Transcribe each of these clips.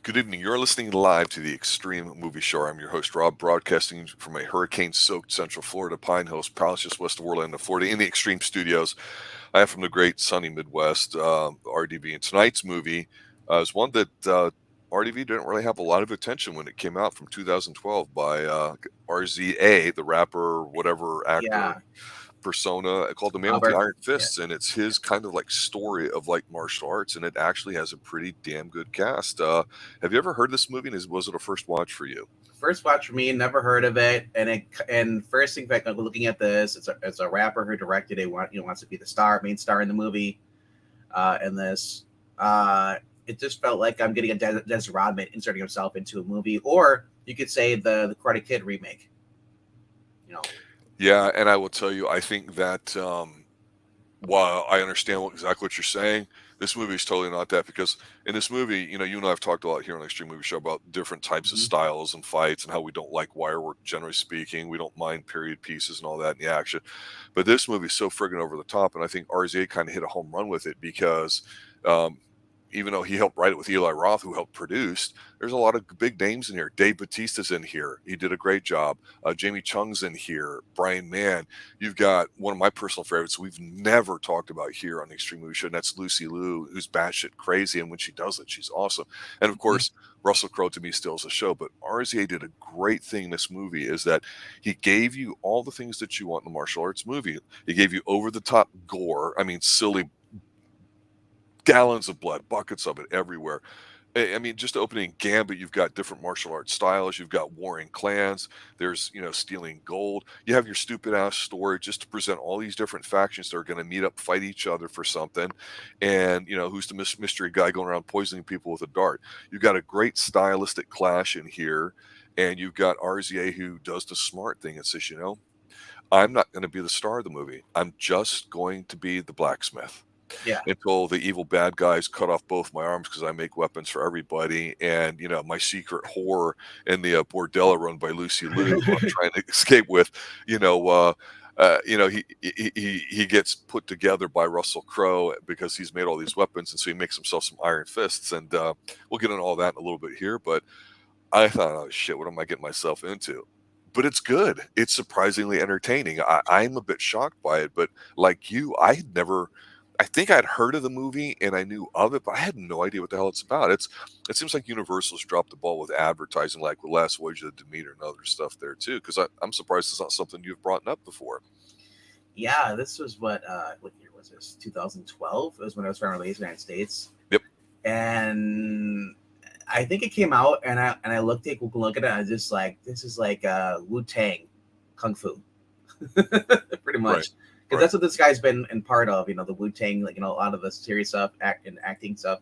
Good evening. You're listening live to the Xtreme Movie Show. I'm your host, Rob, broadcasting from a hurricane-soaked Central Florida, Pine Hills Palace, just west of Orlando, Florida, in the Xtreme Studios. I am from the great sunny Midwest, RDV. And tonight's movie is one that RDV didn't really have a lot of attention when it came out from 2012 by RZA, the rapper, whatever actor Yeah, persona, called The Man with the Albert. Iron Yeah. Fists, and it's his kind of like story of like martial arts, and it actually has a pretty damn good cast. Have you ever heard this movie? And was it a first watch for you? First watch for me, never heard of it, and first thing, like looking at this, it's a rapper who directed it. Wants to be the main star in the movie. In this, it just felt like I'm getting a Des Rodman inserting himself into a movie, or you could say the Karate Kid remake. You know, Yeah, and I will tell you, I think that while I understand exactly what you're saying, this movie is totally not that because in this movie, you and I have talked a lot here on the Extreme Movie Show about different types of Mhm. styles and fights and how we don't like wire work, generally speaking. We don't mind period pieces and all that in the action. But this movie is so friggin' over the top, and I think RZA kind of hit a home run with it because um, even though he helped write it with Eli Roth, who helped produce, there's a lot of big names in here. Dave Bautista's in here. He did a great job. Jamie Chung's in here. Brian Mann. You've got one of my personal favorites we've never talked about here on the Extreme Movie Show, and that's Lucy Liu, who's batshit crazy. And when she does it, she's awesome. And of course, Russell Crowe to me steals the show. But RZA did a great thing in this movie is that he gave you all the things that you want in a martial arts movie. He gave you over the top gore. I mean, silly gallons of blood, buckets of it everywhere. I mean, just opening Gambit, you've got different martial arts styles. You've got warring clans. There's, stealing gold. You have your stupid ass story just to present all these different factions that are going to meet up, fight each other for something. And, who's the mystery guy going around poisoning people with a dart? You've got a great stylistic clash in here. And you've got RZA who does the smart thing and says, I'm not going to be the star of the movie. I'm just going to be the blacksmith Yeah. until the evil bad guys cut off both my arms because I make weapons for everybody. And, my secret whore in the bordella run by Lucy Liu, who I'm trying to escape with, you know, he gets put together by Russell Crowe because he's made all these weapons. And so he makes himself some iron fists. And we'll get into all that in a little bit here. But I thought, oh, shit, what am I getting myself into? But it's good. It's surprisingly entertaining. I'm a bit shocked by it, but like you, I think I'd heard of the movie and I knew of it, but I had no idea what the hell it's about. It seems like Universal's dropped the ball with advertising, like with Last Voyage of the Demeter and other stuff there too. Because I'm surprised it's not something you've brought up before. Yeah, this was what year was this? 2012 was when it was finally released in the United States, Yep. and I think it came out, and I looked at it. I was just like, this is like Wu Tang, kung fu, pretty Right. much, because Right. that's what this guy's been in part of. The Wu Tang, like a lot of the serious stuff, acting stuff.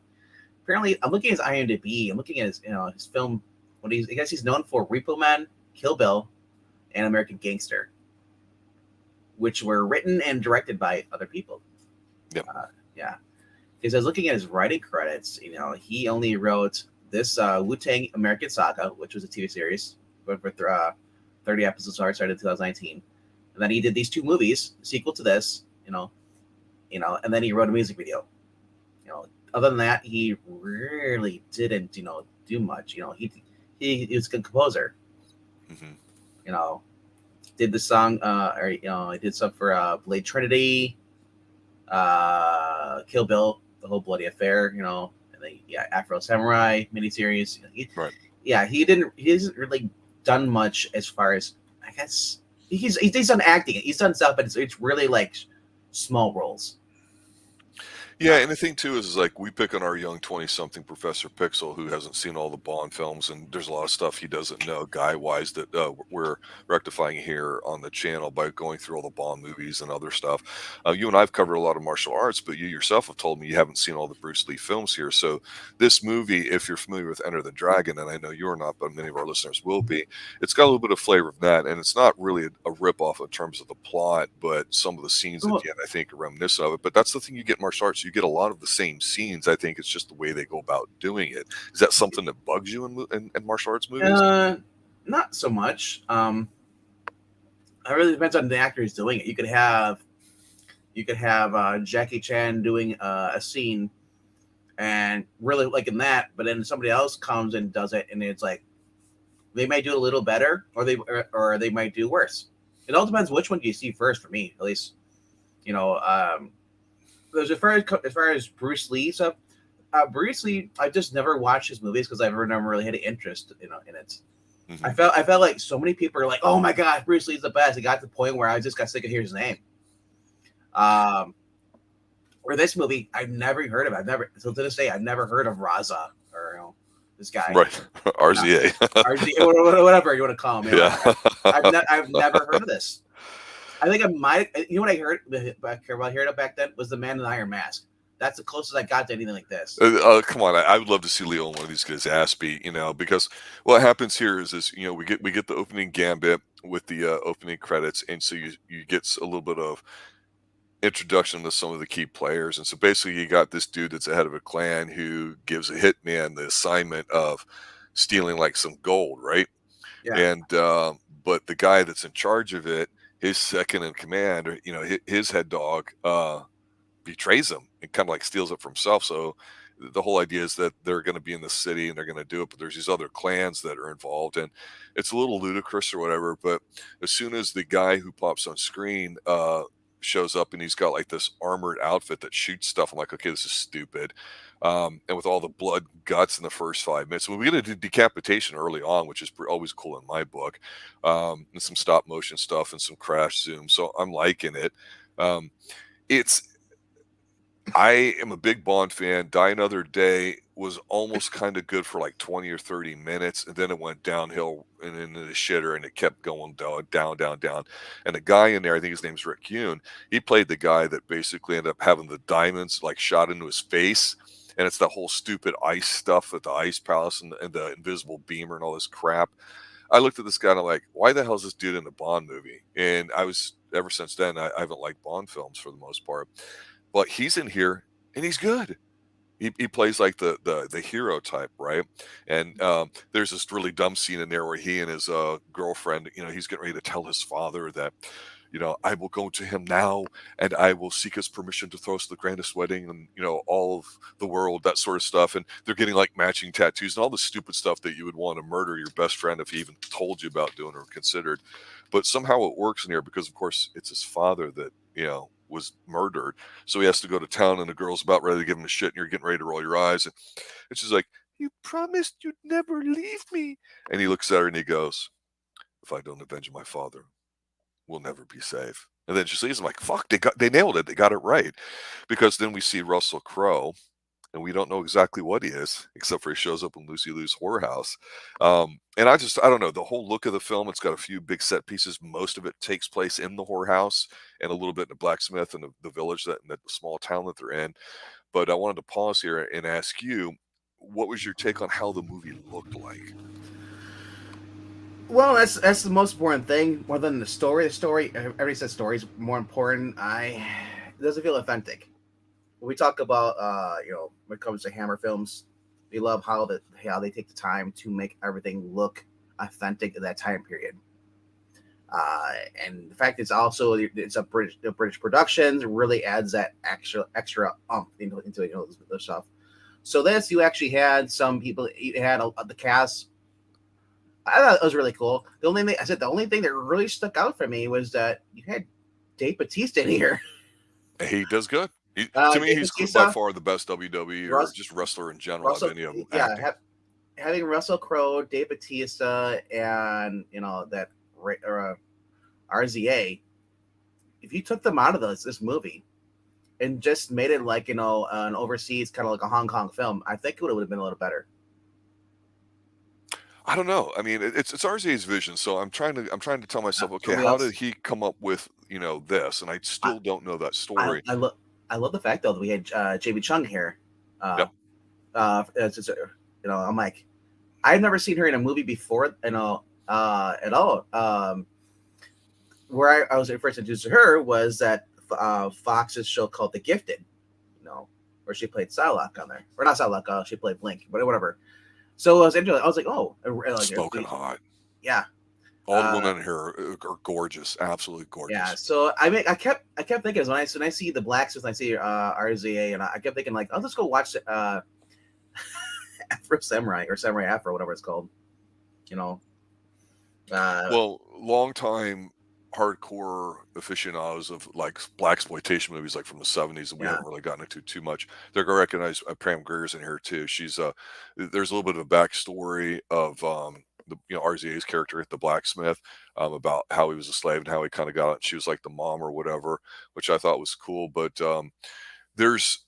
Apparently, I'm looking at his IMDb. I'm looking at his film. I guess he's known for Repo Man, Kill Bill, and American Gangster, which were written and directed by other people. Yep. Yeah, because I was looking at his writing credits. He only wrote this Wu Tang American Saga, which was a TV series, but for 30 episodes, started in 2019. And then he did these two movies, sequel to this. And then he wrote a music video. Other than that, he really didn't, do much. He was a good composer. Hmm. Did the song, or he did stuff for Blade Trinity, Kill Bill, the whole bloody affair, and then Afro Samurai miniseries. Right. He hasn't really done much as far as, I guess he's done acting. He's done stuff, but it's really like small roles. Yeah, and the thing too is like we pick on our young 20-something Professor Pixel who hasn't seen all the Bond films, and there's a lot of stuff he doesn't know guy-wise that we're rectifying here on the channel by going through all the Bond movies and other stuff. You and I've covered a lot of martial arts, but you yourself have told me you haven't seen all the Bruce Lee films here. So this movie, if you're familiar with Enter the Dragon, and I know you're not, but many of our listeners will be, it's got a little bit of flavor of that, and it's not really a rip-off in terms of the plot, but some of the scenes at the end I think are reminiscent of it. But that's the thing, you get martial arts, you get a lot of the same scenes. I think it's just the way they go about doing it. Is that something that bugs you in martial arts movies? Not so much. It really depends on the actor who's doing it. You could have Jackie Chan doing a scene, and really liking that. But then somebody else comes and does it, and it's like they might do a little better, or they might do worse. It all depends which one do you see first. For me, at least, you know, as far as Bruce Lee stuff, Bruce Lee, I just never watched his movies because I've never really had an interest, in it. Mm-hmm. I felt like so many people are like, "Oh my God, Bruce Lee's the best." It got to the point where I just got sick of hearing his name. Or this movie, I've never heard of. So to this day, I've never heard of Raza or this guy, right? RZA, RZA, whatever you want to call him. Yeah. I've never heard of this. I think I might. You know what I heard? I heard it back then was The Man in the Iron Mask. That's the closest I got to anything like this. Come on, I would love to see Leo in one of these guys' ass beat, because what happens here is we get the opening gambit with the opening credits, and so you get a little bit of introduction to some of the key players, and so basically you got this dude that's the head of a clan who gives a hitman the assignment of stealing like some gold, right? Yeah. And but the guy that's in charge of it, his second in command, or his head dog, betrays him and kind of like steals it for himself. So the whole idea is that they're going to be in the city and they're going to do it, but there's these other clans that are involved, and it's a little ludicrous or whatever. But as soon as the guy who pops on screen shows up and he's got like this armored outfit that shoots stuff, I'm like, okay, this is stupid. And with all the blood guts in the first 5 minutes, we get a decapitation early on, which is always cool in my book, and some stop motion stuff and some crash zoom. So I'm liking it. I am a big Bond fan. Die Another Day was almost kind of good for like 20 or 30 minutes, and then it went downhill and into the shitter, and it kept going down. And the guy in there, I think his name's Rick Yoon, he played the guy that basically ended up having the diamonds like shot into his face, and it's that whole stupid ice stuff at the Ice Palace and the invisible beamer and all this crap. I looked at this guy and I'm like, why the hell is this dude in a Bond movie? And ever since then, I haven't liked Bond films for the most part. But he's in here and he's good. He plays like the hero type, right? And there's this really dumb scene in there where he and his girlfriend, he's getting ready to tell his father that, I will go to him now and I will seek his permission to throw us the grandest wedding and, all of the world, that sort of stuff. And they're getting like matching tattoos and all the stupid stuff that you would want to murder your best friend if he even told you about doing or considered. But somehow it works in here because, of course, it's his father that, was murdered. So he has to go to town and the girl's about ready to give him a shit and you're getting ready to roll your eyes. And she's like, you promised you'd never leave me. And he looks at her and he goes, if I don't avenge my father, we'll never be safe. And then she sees him like, fuck, they nailed it. They got it right. Because then we see Russell Crowe, and we don't know exactly what he is, except for he shows up in Lucy Liu's whorehouse. And I don't know, the whole look of the film, it's got a few big set pieces. Most of it takes place in the whorehouse and a little bit in the blacksmith and the village, that the small town that they're in. But I wanted to pause here and ask you, what was your take on how the movie looked like? Well, that's the most important thing, more than the story. The story, everybody says story is more important. It doesn't feel authentic. When we talk about, when it comes to Hammer films, we love how they take the time to make everything look authentic in that time period. And the fact it's a British production really adds that extra into the stuff. So you actually had some people. You had the cast. I thought it was really cool. The only thing that really stuck out for me was that you had Dave Bautista in here. He does good. To me, he's by far the best WWE or just wrestler in general of any of them. Yeah, having Russell Crowe, Dave Bautista, and that RZA. If you took them out of this movie and just made it like an overseas kind of like a Hong Kong film, I think it would have been a little better. I don't know. I mean, it's RZA's vision, so I'm trying to tell myself, okay, how did he come up with this? And I still don't know that story. I love the fact though that we had JB Chung here. Yep. I'm like, I've never seen her in a movie before, at all. Where I was first introduced to her was that Fox's show called The Gifted, where she played Psylocke on there, or not Psylocke, she played Blink, but whatever. So I was interested. I was like, oh, Smoking hot. Yeah. All the women in here are gorgeous, absolutely Yeah, gorgeous. so I kept thinking when I see the Blacksmith, I see RZA, and I kept thinking like, I'll just go watch Afro Samurai or Samurai Afro, whatever it's called. You know, uh, Well, longtime hardcore aficionados of like blaxploitation movies, like from the '70s, that we yeah, haven't really gotten into too much. They're gonna recognize Pam Grier's in here too. She's there's a little bit of a backstory of the RZA's character, the blacksmith, about how he was a slave and how he kind of got it. She was like the mom or whatever, which I thought was cool. But there's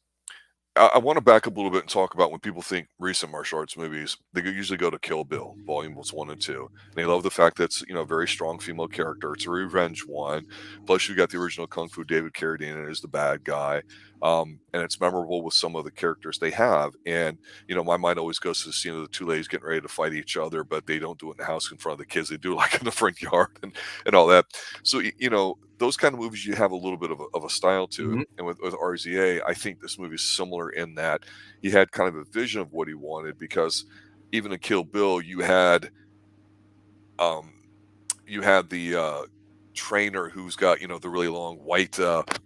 I want to back up a little bit and talk about when people think recent martial arts movies, they usually go to Kill Bill, volumes 1 and 2. And they love the fact that it's, a very strong female character. It's a revenge one. Plus, you got the original Kung Fu David Carradine as the bad guy. And it's memorable with some of the characters they have. And, my mind always goes to the scene of the two ladies getting ready to fight each other, but they don't do it in the house in front of the kids. They do it like in the front yard and all that. So, those kind of movies, you have a little bit of a style to it. mhm. And with RZA, I think this movie is similar in that he had kind of a vision of what he wanted, because even in Kill Bill, um, you had the trainer who's got the really long white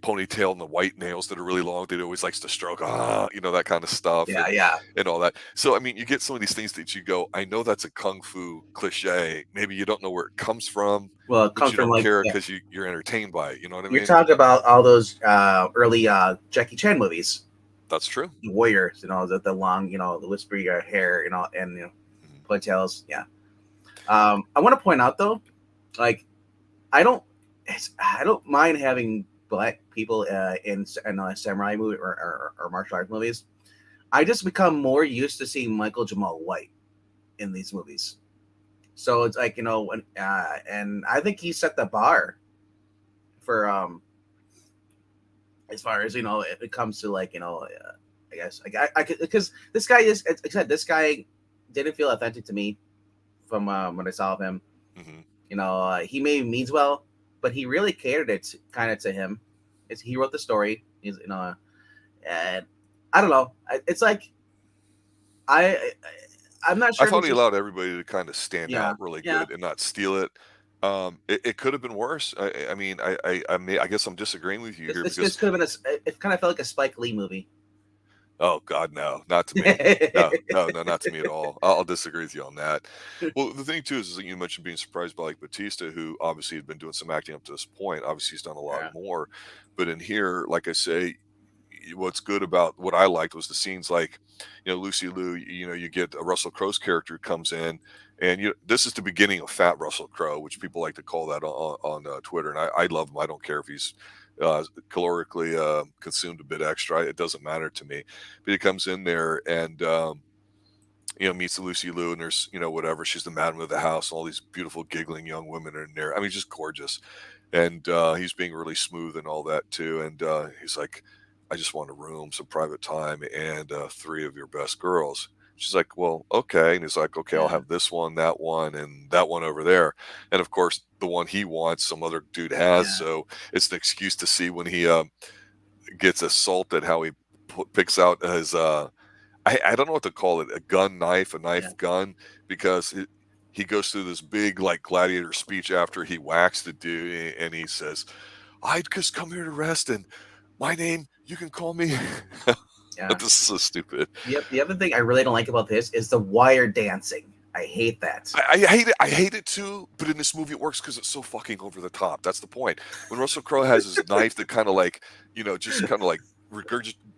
ponytail and the white nails that are really long that he always likes to stroke, that kind of stuff, Yeah, and yeah. all that. So I mean, you get some of these things that you go, I know that's a kung fu cliche. Maybe you don't know where it comes from, Well, it but comes you from don't like, care yeah, because you're entertained by it. You know what I you're mean? talking about all those early Jackie Chan movies, That's true. the Warriors, the long, the whispery hair, and Mhm. ponytails. Yeah. I want to point out though, like, I don't, I don't mind having black people in samurai movie or martial arts movies. I just become more used to seeing Michael Jamal White in these movies. So it's like, and I think he set the bar for as far as it comes to like I guess I could, because this guy is, like I said, this guy didn't feel authentic to me from when I saw him. Mhm. He maybe means well, but he really catered it kind of to him. He wrote the story. And I don't know. It's like I, I I'm not I sure if thought it's he just, allowed everybody to kind of stand yeah, out really yeah. good and not steal it. It could have been worse. I mean, I guess I'm disagreeing with you here This because, could have been it kind of felt like a Spike Lee movie. oh God, no, not to me. No, no, no, not to me at all. I'll disagree with you on that. Well, the thing too is that you mentioned being surprised by like Batista, who obviously had been doing some acting up to this point. Obviously, he's done a lot Yeah, more, but in here, like I say, what's good about what I liked was the scenes like, Lucy Liu, you get a Russell Crowe's character who comes in, and this is the beginning of Fat Russell Crowe, which people like to call that on Twitter, and I love him. I don't care if he's calorically consumed a bit extra. It doesn't matter to me. But he comes in there and meets Lucy Liu, and there's whatever. She's the madam of the house, and all these beautiful giggling young women are in there. I mean, just gorgeous. And he's being really smooth and all that too. And he's like, I just want a room, some private time, and 3 of your best girls. She's like, well, okay. And he's like, okay, I'll yeah, have this one, and that one over there. And of course, the one he wants, some other dude has. yeah, So it's an excuse to see when he gets assaulted, how he picks out his I don't know what to call it, a gun knife, a yeah, knife gun, because he goes through this big like gladiator speech after he whacks the dude, and he says, "I'd just come here to rest, and my name, you can call me." yeah. This is so stupid. The other thing I really don't like about this is the wire dancing. I hate that. I hate it. I hate it too. But in this movie, it works because it's so fucking over the top. That's the point. When Russell Crowe has his knife that kind of like, just kind of like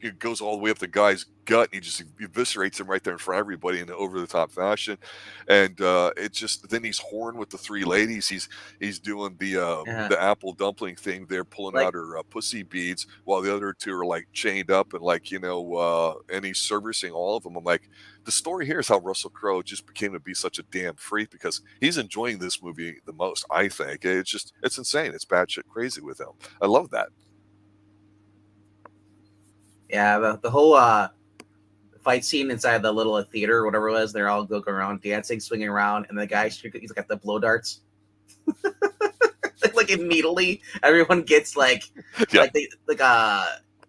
it goes all the way up the guy's gut, and he just eviscerates him right there in front of everybody in an over the top fashion. And it just then he's horned with the 3 ladies. He's doing Yeah, the apple dumpling thing. They're pulling like, out her pussy beads while the other two are like chained up and like and he's servicing all of them. I'm like, the story here is how Russell Crowe just became to be such a damn freak because he's enjoying this movie the most. I think it's insane. It's batshit crazy with him. I love that. yeah, the whole fight scene inside the little theater or whatever it was. They're all going around dancing, swinging around, and the guy he's got the blow darts. Like immediately, everyone gets like Yeah. like they like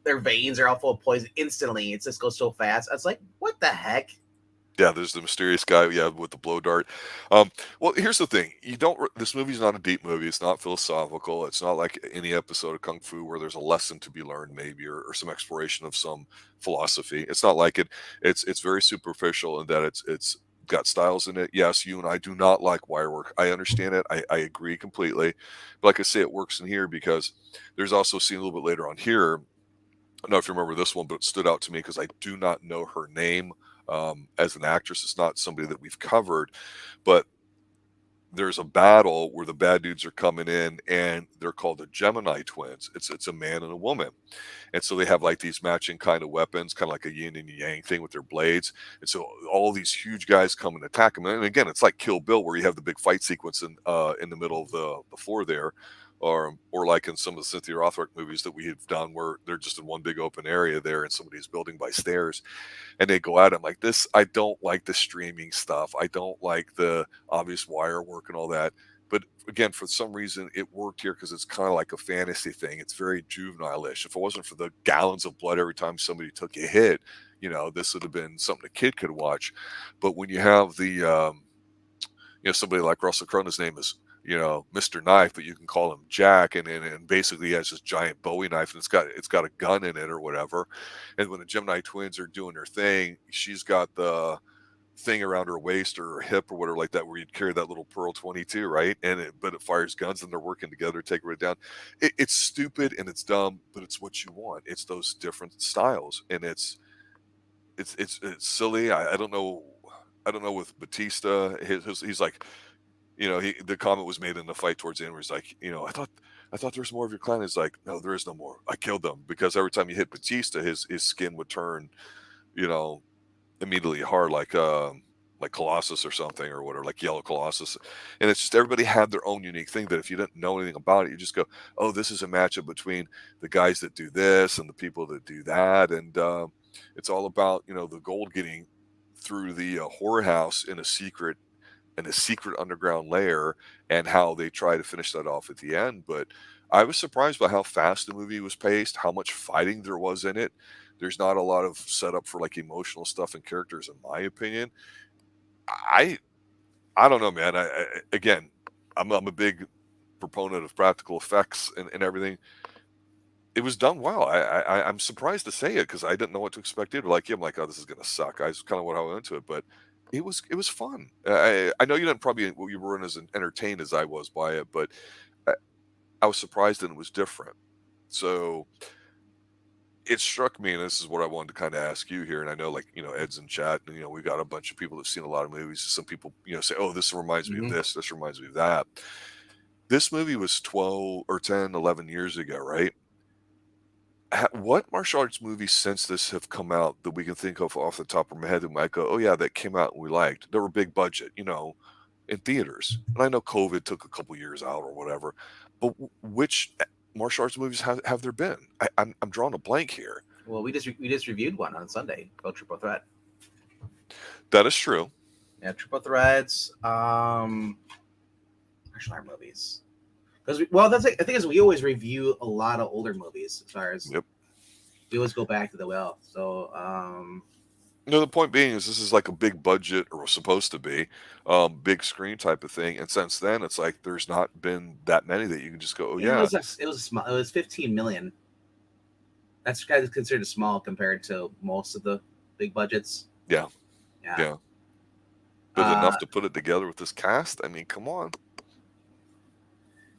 their veins are all full of poison instantly. It just goes so fast. I was like, what the heck? Yeah, there's the mysterious guy, yeah, with the blow dart. Um, well, here's the thing: you don't. This movie's not a deep movie. It's not philosophical. It's not like any episode of Kung Fu where there's a lesson to be learned, maybe, or some exploration of some philosophy. It's not like it. It's very superficial in that it's got styles in it. Yes, you and I do not like wire work. I understand it. I agree completely. But like I say, it works in here because there's also a scene a little bit later on here. I don't know if you remember this one, but it stood out to me because I do not know her name as an actress. It's not somebody that we've covered, but there's a battle where the bad dudes are coming in and they're called the Gemini twins. It's a man and a woman. And so they have like these matching kind of weapons, kind of like a yin and yang thing with their blades. And so all these huge guys come and attack them. And again, it's like Kill Bill where you have the big fight sequence in the middle of the floor there. Or like in some of the Cynthia Rothrock movies that we have done where they're just in one big open area there and somebody's building by stairs and they go at it. I'm like, this, I don't like the streaming stuff. I don't like the obvious wire work and all that. But again, for some reason, it worked here because it's kind of like a fantasy thing. It's very juvenile-ish. If it wasn't for the gallons of blood every time somebody took a hit, this would have been something a kid could watch. But when you have somebody like Russell Crowe, his name is, Mr. Knife, but you can call him Jack, and basically he has this giant Bowie knife, and it's got a gun in it or whatever. And when the Gemini twins are doing their thing, she's got the thing around her waist or her hip or whatever like that, where you'd carry that little Pearl 22, right? But it fires guns, and they're working together to take it down. It's stupid and it's dumb, but it's what you want. It's those different styles, and it's silly. I don't know. I don't know with Batista. He's like, the comment was made in the fight towards the end where he's like, I thought there was more of your clan. It's like, no, there is no more. I killed them because every time you hit Batista, his skin would turn, you know, immediately hard, like Colossus or something or whatever, like Yellow Colossus. And it's just everybody had their own unique thing that if you didn't know anything about it, you just go, oh, this is a matchup between the guys that do this and the people that do that, and it's all about the gold getting through the horror house in a secret underground layer and how they try to finish that off at the end. But I was surprised by how fast the movie was paced, how much fighting there was in it. There's not a lot of setup for like emotional stuff and characters, in my opinion. I I don't know, man. Again, I'm a big proponent of practical effects and everything. It was done well. I'm surprised to say it because I didn't know what to expect either. Like you, I'm like, oh, this is gonna suck. I was kind of what I went into it, but it was fun. I know you didn't probably you weren't as entertained as I was by it, but I, I was surprised and it was different. So it struck me, and this is what I wanted to kind of ask you here. And I know, like Ed's in chat, and we got a bunch of people that've seen a lot of movies. Some people say, "Oh, this reminds me of Hmm. this. This reminds me of that." This movie was 12 or 10, 11 years ago, right? What martial arts movies since this have come out that we can think of off the top of my head that might go, oh yeah, that came out and we liked? They were big budget, in theaters. And I know COVID took a couple years out or whatever, but which martial arts movies have there been? I'm drawing a blank here. Well, we just reviewed one on Sunday called Triple Threat. That is true. Yeah, Triple Threats. Martial art movies. Because that's like, the thing is we always review a lot of older movies as far as Yep. we always go back to the well. So No, the point being is this is like a big budget, or was supposed to be, big screen type of thing. And since then, it's like there's not been that many that you can just go, oh yeah, yeah, it was small. It was 15 million. That's kind of considered small compared to most of the big budgets. yeah, Yeah. yeah. But enough to put it together with this cast. I mean, come on.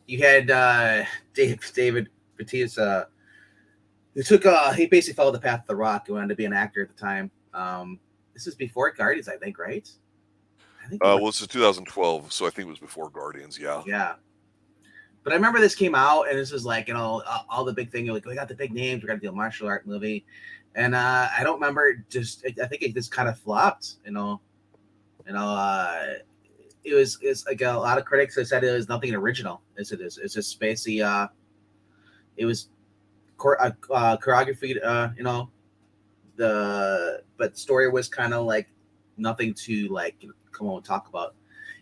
You had David Batista, who took he basically followed the path of the Rock. He wanted to be an actor at the time. This is before Guardians, I think, right? I think. Well, this is 2012, so I think it was before Guardians. Yeah. Yeah. But I remember this came out, and this was like all the big thing. Like, we got the big names. We're gonna do a martial art movie, and I don't remember. I think it just kind of flopped. It's like a lot of critics have said it was nothing original. It's just basically it was choreography. But story was kind of like nothing to like come on and talk about.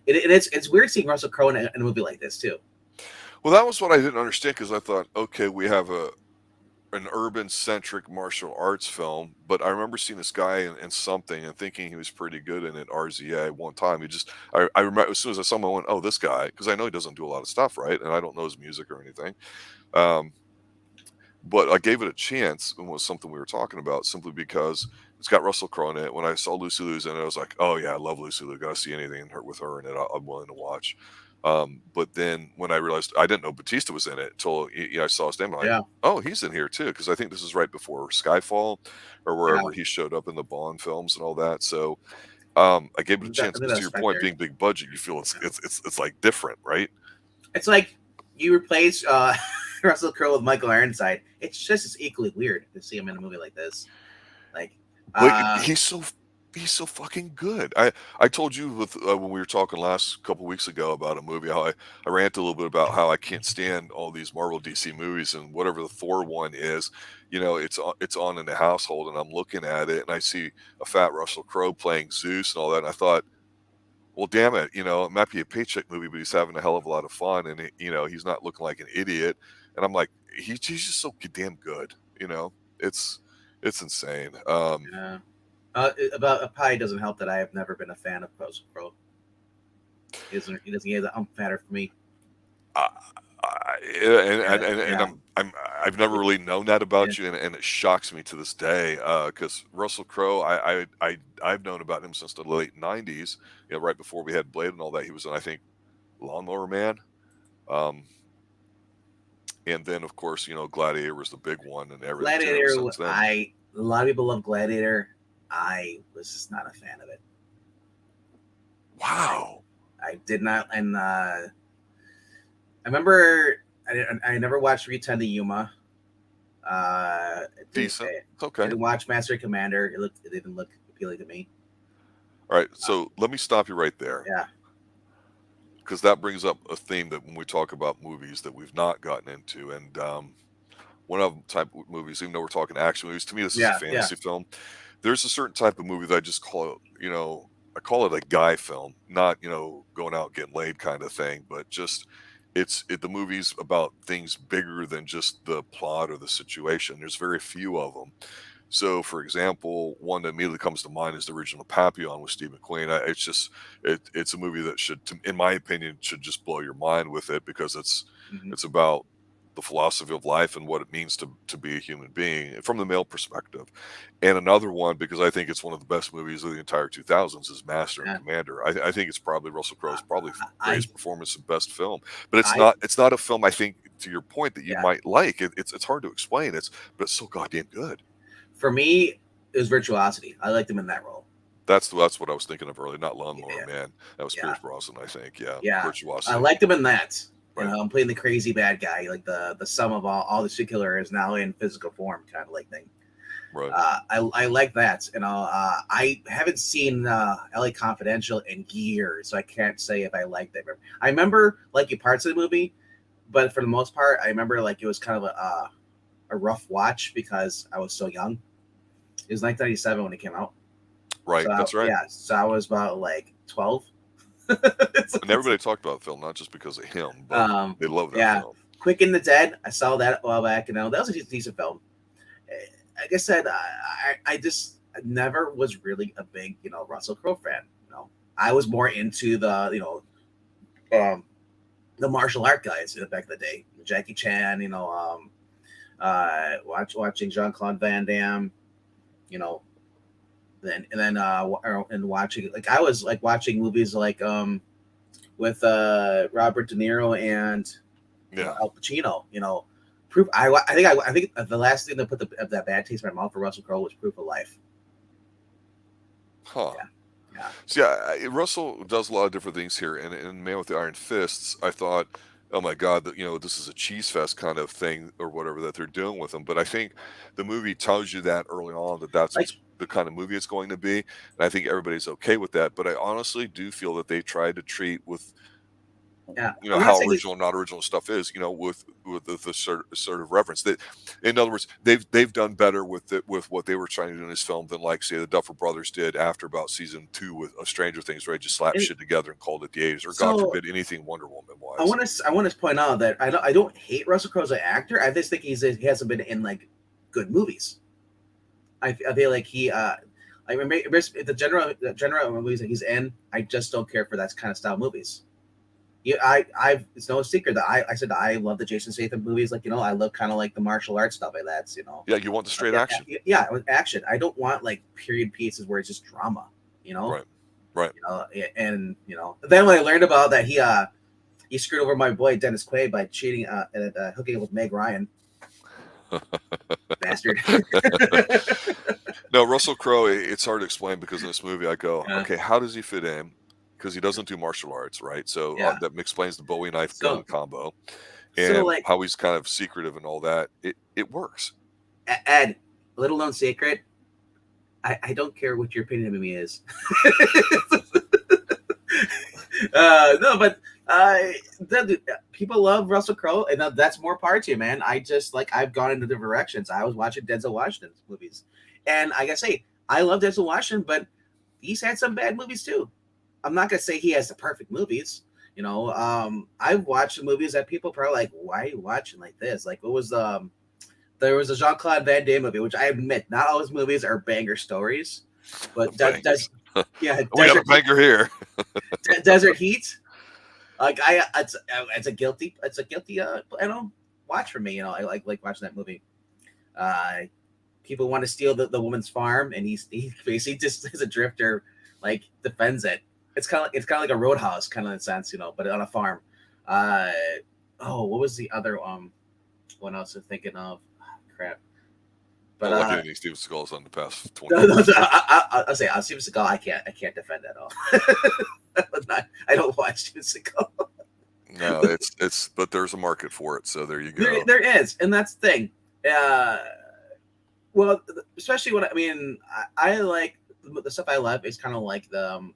It's weird seeing Russell Crowe in a movie like this too. Well, that was what I didn't understand because I thought, okay, we have an urban centric martial arts film, but I remember seeing this guy in something and thinking he was pretty good in it. RZA one time. He just I remember as soon as I saw him, I went, "Oh, this guy," because I know he doesn't do a lot of stuff, right? And I don't know his music or anything. Um, but I gave it a chance and was something we were talking about simply because it's got Russell Crowe in it. When I saw Lucy Liu's in it, I was like, "Oh yeah, I love Lucy Liu. Gotta see anything in her with her in it. I'm willing to watch." But then when I realized I didn't know Batista was in it until I saw his name, I'm like, Yeah, "Oh, he's in here too," because I think this is right before Skyfall or yeah. wherever he showed up in the Bond films and all that. So I gave it a I chance think because to that's your point, Spectre. being big budget, you feel Yeah. it's like different, right? It's like you replace Russell Crowe with Michael Ironside. It's just as equally weird to see him in a movie like this. Like, But uh, he's so fucking good. I told you with when we were talking last couple weeks ago about a movie how I ranted a little bit about how I can't stand all these Marvel DC movies and whatever the Thor one is, it's on in the household and I'm looking at it and I see a fat Russell Crowe playing Zeus and all that and I thought, well, damn it, it might be a paycheck movie, but he's having a hell of a lot of fun and he's not looking like an idiot. And I'm like, he's just so damn good, It's it's insane. yeah. About it probably doesn't help that I have never been a fan of Russell Crowe. He is an fatter for me. I, and Yeah, I've never really known that yeah, about you, and it shocks me to this day. Because Russell Crowe, I've known about him since the late '90s. Right before we had Blade and all that. He was in, I think, Lawnmower Man. Um, and then of course, Gladiator was the big one, and everything's been ever Gladiator. since then. A lot of people love Gladiator. I was just not a fan of it. I Wow, I did not, and I remember I never watched Return to Yuma. decent. It's I okay. didn't watch Master and Commander. It didn't look appealing to me. All right, Uh, so let me stop you right there. yeah, Because that brings up a theme that when we talk about movies that we've not gotten into, and one of them type of movies, even though we're talking action movies, to me this is a yeah. fantasy film. There's a certain type of movie that I just call it, I call it a guy film, not going out getting laid kind of thing, but just the movie's about things bigger than just the plot or the situation. There's very few of them. So, for example, one that immediately comes to mind is the original Papillon with Steve McQueen. It's just it's a movie that should, in my opinion, should just blow your mind with it because Hmm. it's about the philosophy of life and what it means to be a human being from the male perspective. And another one, because I think it's one of the best movies of the entire 2000s, is Master and Yeah. Commander. I think it's probably Russell Crowe's probably I greatest performance and best film. But I it's not a film I think to your point that you yeah. might like. It's hard to explain. But it's so goddamn good. For me, it was Virtuosity. I liked him in that role. That's what I was thinking of earlier, not Lawnmower Yeah, Man. That was yeah, Pierce Brosnan, I think. Yeah, yeah. I Virtuosity. liked him in that. Right, I'm playing the crazy bad guy, like the sum of all the secular is now in physical form, kind of like thing. right. I like that, and I haven't seen LA Confidential in years, so I can't say if I liked it. I remember liking parts of the movie, but for the most part, I remember like it was kind of a rough watch because I was so young. It was 1997 when it came out, Right, that's right. yeah, so I was about like 12. And everybody talked about the film, not just because of him, but um, they love that yeah, film. Quick and the Dead. I saw that a while back, and that was a decent film. Like I said, I just never was really a big, Russell Crowe fan. I was more into um, the martial art guys back in the day, Jackie Chan, watching Jean Claude Van Damme, you know, and watching like I was like watching movies like with Robert De Niro and Yeah. Al Pacino. Proof. I think the last thing that put that bad taste in my mouth for Russell Crowe was Proof of Life. Huh. Yeah, yeah, So yeah, Russell does a lot of different things here, and in Man with the Iron Fists, I thought, oh my god, that this is a cheese fest kind of thing or whatever that they're doing with him. But I think the movie tells you that early on that like the kind of movie it's going to be, and I think everybody's okay with that. But I honestly do feel that they tried to treat with yeah. I'm not how saying original and not original stuff is, with the sort of reference that, in other words, they've done better with what they were trying to do in this film than, like, say, the Duffer Brothers did after about season 2 with Stranger Things, where they just slapped and shit together and called it the 80s, or God so forbid anything Wonder Woman I wise. want to point out that I don't hate Russell Crowe as an actor. I just think he hasn't been in like good movies. I feel like he I remember the general movies that he's in. I just don't care for that kind of style movies. Yeah, I it's no secret that I said that I love the Jason Statham movies. Like, I love kind of like the martial arts stuff like that. Yeah, you want the straight Yeah, action. yeah, with action. I don't want like period pieces where it's just drama. You know, Right. Right. And then when I learned about that, he screwed over my boy Dennis Quaid by cheating and hooking up with Meg Ryan. Bastard. No, Russell Crowe, it's hard to explain because in this movie I go, Yeah. okay, how does he fit in? Because he doesn't do martial arts, right? So Yeah. that explains the Bowie knife gun combo So and like how he's kind of secretive and all that. It works. Ed, little known secret. I don't care what your opinion of me is. No, but people love Russell Crowe, and that's more part to you, man. I just I've gone into different directions. I was watching Denzel Washington's movies, and I gotta say, I love Denzel Washington, but he's had some bad movies too. I'm not gonna say he has the perfect movies. I've watched movies that people probably like, why are you watching like this? Like, what was there was a Jean-Claude Van Damme movie, which I admit, not all his movies are banger stories, but yeah, we have a banger here. Desert Heat. Like it's a guilty watch for me. I like watching that movie. People want to steal the woman's farm, and he basically just as a drifter defends it. It's kind of like a Roadhouse kind of in a sense, but on a farm. What was the other one I was thinking of? Crap. But like anything Steven Seagal's on the past 20 years. I'll say Steven Seagal. I can't defend that at all. I don't watch Steven Seagal. No, it's but there's a market for it, so there you go. There is, and that's the thing. Well, especially when I like the stuff I love is kind of like the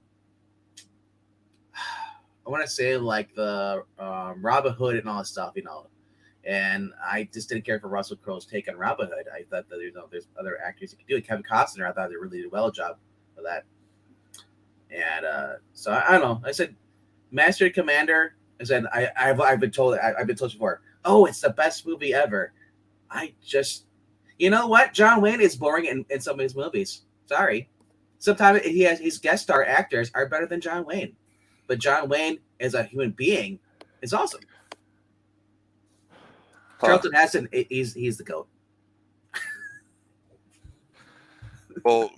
I want to say like the Robin Hood and all that stuff, And I just didn't care for Russell Crowe's take on Robin Hood. I thought that there's other actors who could do it. Kevin Costner, I thought they really did a well job for that. And so I don't know. I said Master and Commander. I said I've been told before. Oh, it's the best movie ever. I just, you know what? John Wayne is boring in some of his movies. Sorry. Sometimes his guest star actors are better than John Wayne, but John Wayne as a human being is awesome. Charlton Heston, he's the GOAT. Well,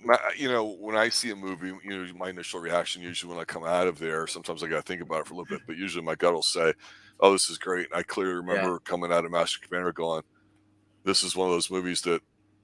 when I see a movie, my initial reaction usually when I come out of there, sometimes I got to think about it for a little bit, but usually my gut will say, "Oh, this is great." And I clearly remember coming out of Master Commander going, "This is one of those movies that."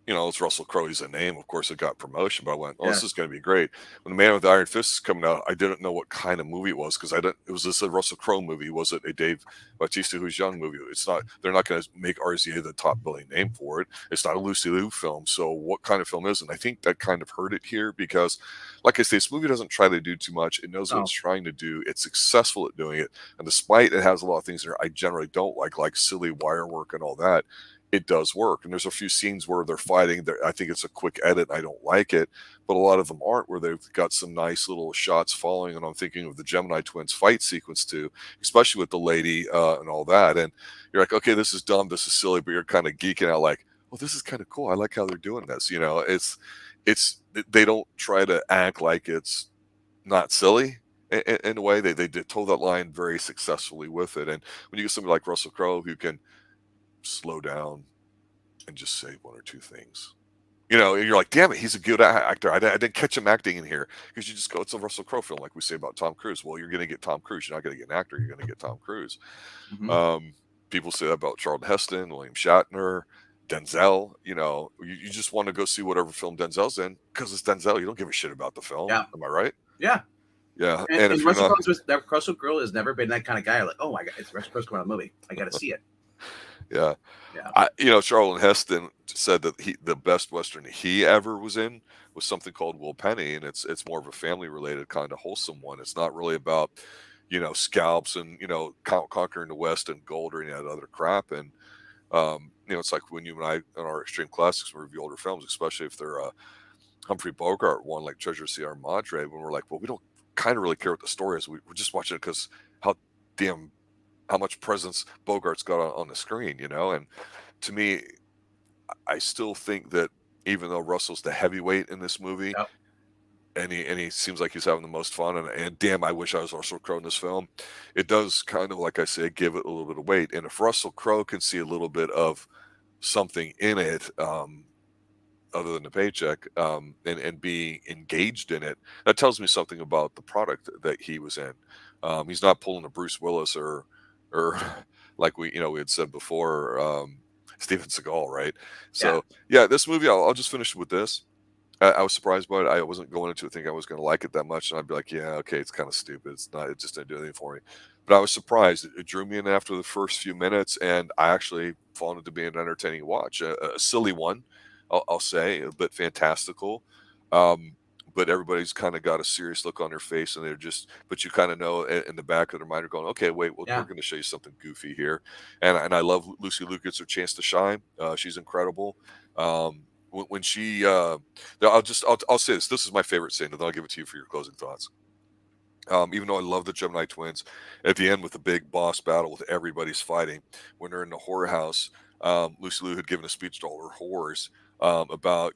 It's Russell Crowe. He's a name. Of course, it got promotion, but I went, "Oh, this is going to be great." When The Man with the Iron Fist is coming out, I didn't know what kind of movie it was because was this a Russell Crowe movie? Was it a Dave Bautista Who's Young movie? It's not. They're not going to make RZA the top billing name for it. It's not a Lucy Liu film. So what kind of film is it? And I think that kind of hurt it here because, like I say, this movie doesn't try to do too much. It knows what it's trying to do. It's successful at doing it, and despite it has a lot of things there I generally don't like silly wire work and all that. It does work. And there's a few scenes where they're fighting. I think it's a quick edit. And I don't like it, but a lot of them aren't where they've got some nice little shots following. And I'm thinking of the Gemini twins fight sequence too, especially with the lady and all that. And you're like, okay, this is dumb. This is silly, but you're kind of geeking out like, well, this is kind of cool. I like how they're doing this. They don't try to act like it's not silly. In a way, they did toe that line very successfully with it. And when you get somebody like Russell Crowe who can slow down and just say one or two things, you're like, damn it, he's a good actor. I didn't catch him acting in here because you just go, it's a Russell Crowe film, like we say about Tom Cruise. Well, you're going to get Tom Cruise. You're not going to get an actor. You're going to get Tom Cruise. Mm-hmm. People say that about Charlton Heston, William Shatner, Denzel. You just want to go see whatever film Denzel's in because it's Denzel. You don't give a shit about the film. Yeah. Am I right? Yeah. Yeah. And if Russell Crowe has never been that kind of guy. Like, oh my God, it's Russell Crowe's coming out of the movie. I got to see it. Yeah. Charlton Heston said that the best Western he ever was in was something called Will Penny, and it's more of a family related kind of wholesome one. It's not really about, scalps and, conquering the West and gold or any of that other crap. And, it's like when you and I on our Extreme Classics review older films, especially if they're Humphrey Bogart one like Treasure of Sierra Madre, when we're like, well, we don't kind of really care what the story is. We're just watching it because how much presence Bogart's got on the screen, and to me, I still think that even though Russell's the heavyweight in this movie, Yep. and he seems like he's having the most fun, and damn, I wish I was Russell Crowe in this film. It does kind of, like I say, give it a little bit of weight. And if Russell Crowe can see a little bit of something in it, other than the paycheck, and be engaged in it, that tells me something about the product that he was in. He's not pulling a Bruce Willis or like we had said before, Steven Seagal, right? Yeah. So yeah, this movie, I'll just finish with this. I was surprised by it. I wasn't going into it thinking I was going to like it that much, and I'd be like, yeah, okay, it's kind of stupid. It's not. It just didn't do anything for me. But I was surprised. It drew me in after the first few minutes, and I actually found it to be an entertaining watch. A silly one, I'll say, a bit fantastical. Um, but everybody's kind of got a serious look on their face, and they're just. But you kind of know in the back of their mind, are going, okay, wait, well, we're Yeah. going to show you something goofy here. And I love Lucy Liu gets her chance to shine. She's incredible. When she I'll say this. This is my favorite scene, and then I'll give it to you for your closing thoughts. Even though I love the Gemini twins, at the end with the big boss battle with everybody's fighting, when they're in the horror house, Lucy Liu had given a speech to all her whores, about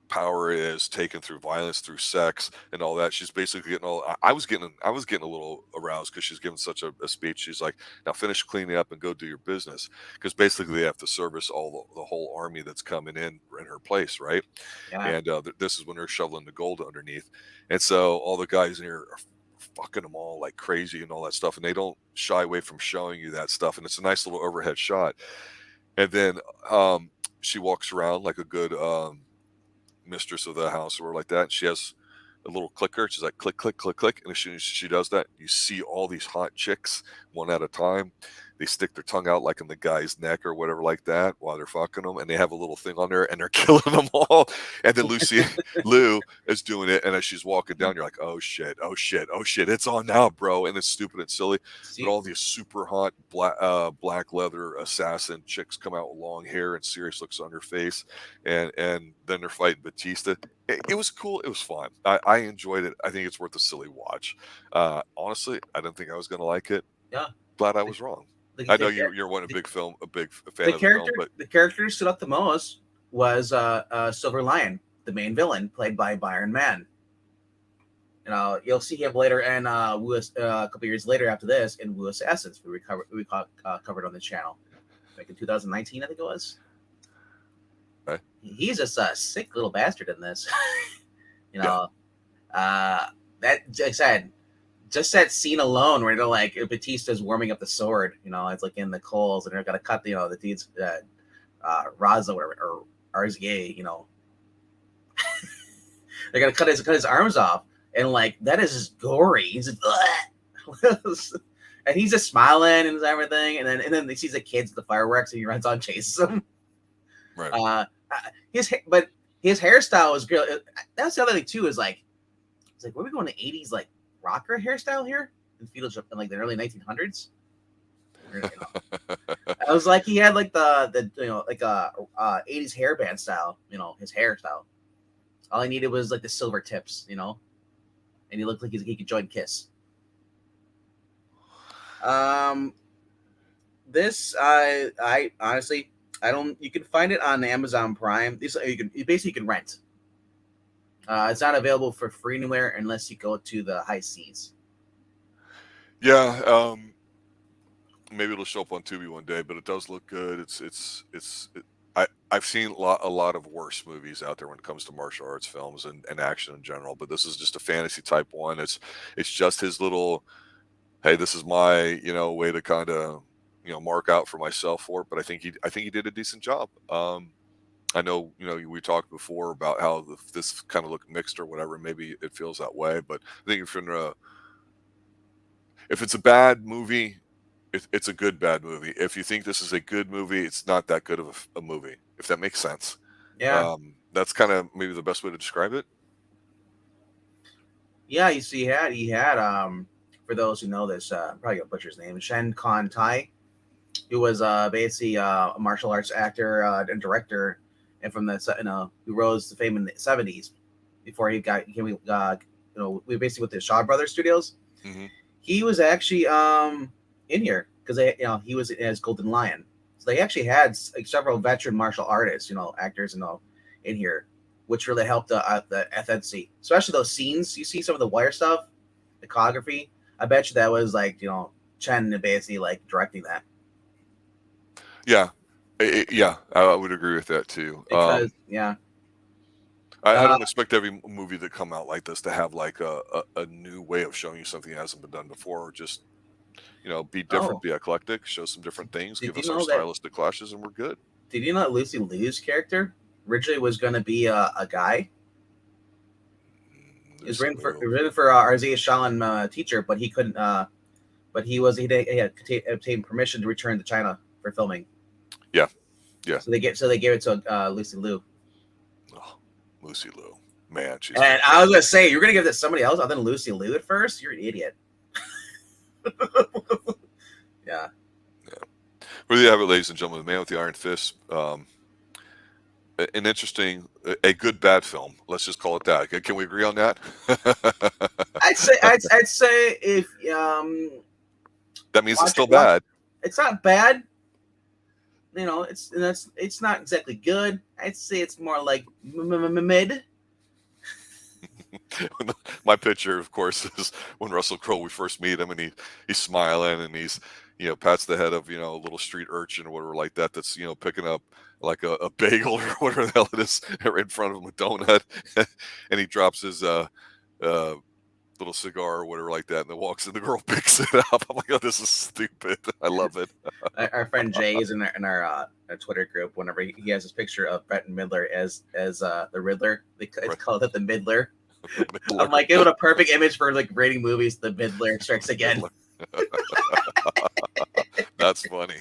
power is taken through violence, through sex, and all that. She's basically getting all. I was getting a little aroused because she's giving such a speech. She's like, now finish cleaning up and go do your business, because basically they have to service all the whole army that's coming in her place, right? Yeah. And this is when they're shoveling the gold underneath, and so all the guys in here are fucking them all like crazy and all that stuff, and they don't shy away from showing you that stuff, and it's a nice little overhead shot. And then she walks around like a good mistress of the house or like that. And she has a little clicker. She's like click, click, click, click. And as soon as she does that, you see all these hot chicks one at a time. They stick their tongue out like in the guy's neck or whatever like that while they're fucking them. And they have a little thing on there and they're killing them all. And then Lucy Liu is doing it. And as she's walking down, you're like, oh shit, oh shit, oh shit. It's on now, bro. And it's stupid and silly. But See. all these super hot black leather assassin chicks come out with long hair and serious looks on their face, and then they're fighting Batista. It was cool. It was fun. I enjoyed it. I think it's worth a silly watch. Honestly, I didn't think I was going to like it. Yeah. Glad I was wrong. The, I the, know char- you're one a big fan the of the film, character but the character who stood up the most was Silver Lion, the main villain, played by Byron Mann. You'll see him later, and a couple years later after this in Wu Assassins, we covered on this channel, like in 2019, I think it was. Okay. He's just a sick little bastard in this. Yeah. That, like I said, just that scene alone where they're like Batista's warming up the sword, it's like in the coals, and they're gonna cut the dude's Raza or RZA, they're gonna cut his arms off, and like that is just gory. He's just, and he's just smiling and everything, and then he sees the kids at the fireworks, and he runs on and chases them. Right. His hairstyle was good. That's the other thing too. Is like, it's like, were we going to 80s like rocker hairstyle here in like the early 1900s? I was like, he had like the 80s hairband style, his hairstyle. All I needed was like the silver tips, and he looked like he could join Kiss. This I honestly, I don't. You can find it on Amazon Prime. You can rent. It's not available for free anywhere unless you go to the high seas. Yeah. Maybe it'll show up on Tubi one day, but it does look good. I've seen a lot of worse movies out there when it comes to martial arts films and action in general, but this is just a fantasy type one. It's just his little, hey, this is my way to kind of mark out for myself for it. But I think he did a decent job. I know we talked before about how this kind of looked mixed or whatever. Maybe it feels that way, but I think if it's a bad movie, it's a good bad movie. If you think this is a good movie, it's not that good of a movie. If that makes sense. Yeah. That's kind of maybe the best way to describe it. Yeah, you see, he had for those who know this, probably gonna butcher his name, Shen Kon Tai, who was basically a martial arts actor and director, and from the who rose to fame in the 70s before he became we basically with the Shaw Brothers Studios. Mm-hmm. He was actually in here because he was as Golden Lion. So they actually had like several veteran martial artists, actors and all in here, which really helped the FNC, especially those scenes. You see some of the wire stuff, the choreography. I bet you that was like Chen basically like directing that. Yeah, yeah, I would agree with that too. Because yeah, I don't expect every movie that come out like this to have like a new way of showing you something that hasn't been done before. Just be different, oh, be eclectic, show some different things, did give you us our know that? stylistic clashes, and we're good. Did you know that Lucy Liu's character originally was going to be a guy? It was written for Arzia Shalan teacher, but he couldn't. But he had obtained permission to return to China for filming. Yeah, yeah. So they gave it to Lucy Liu. Oh, Lucy Liu, man, she's. And I was gonna say you're gonna give it to somebody else other than Lucy Liu at first. You're an idiot. Yeah. Well, you have it, ladies and gentlemen. The Man with the Iron Fist. An interesting, a good bad film. Let's just call it that. Can we agree on that? I'd say if that means it's still bad. It's not bad. It's not exactly good. I'd say it's more like mid. My picture, of course, is when Russell Crowe, we first meet him, and he's smiling, and he's pats the head of a little street urchin or whatever like that that's picking up like a bagel or whatever the hell it is in front of him, a donut, and he drops his little cigar or whatever like that, and then walks in. The girl picks it up. I'm like, oh, this is stupid. I love it. Our friend Jay is in our Twitter group. Whenever he has this picture of Bette Midler as the Riddler, they call it the Midler. I'm like, it was a perfect image for like rating movies. The Midler Strikes Again. That's funny.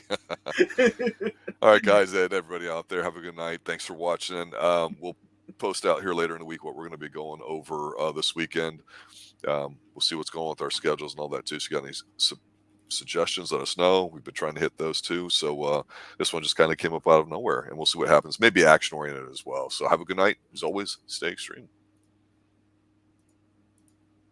All right, guys, and everybody out there, have a good night. Thanks for watching. We'll post out here later in the week what we're going to be going over this weekend. We'll see what's going on with our schedules and all that too. So you got any suggestions, let us know. We've been trying to hit those too. So this one just kind of came up out of nowhere, and we'll see what happens. Maybe action oriented as well. So have a good night. As always, stay extreme.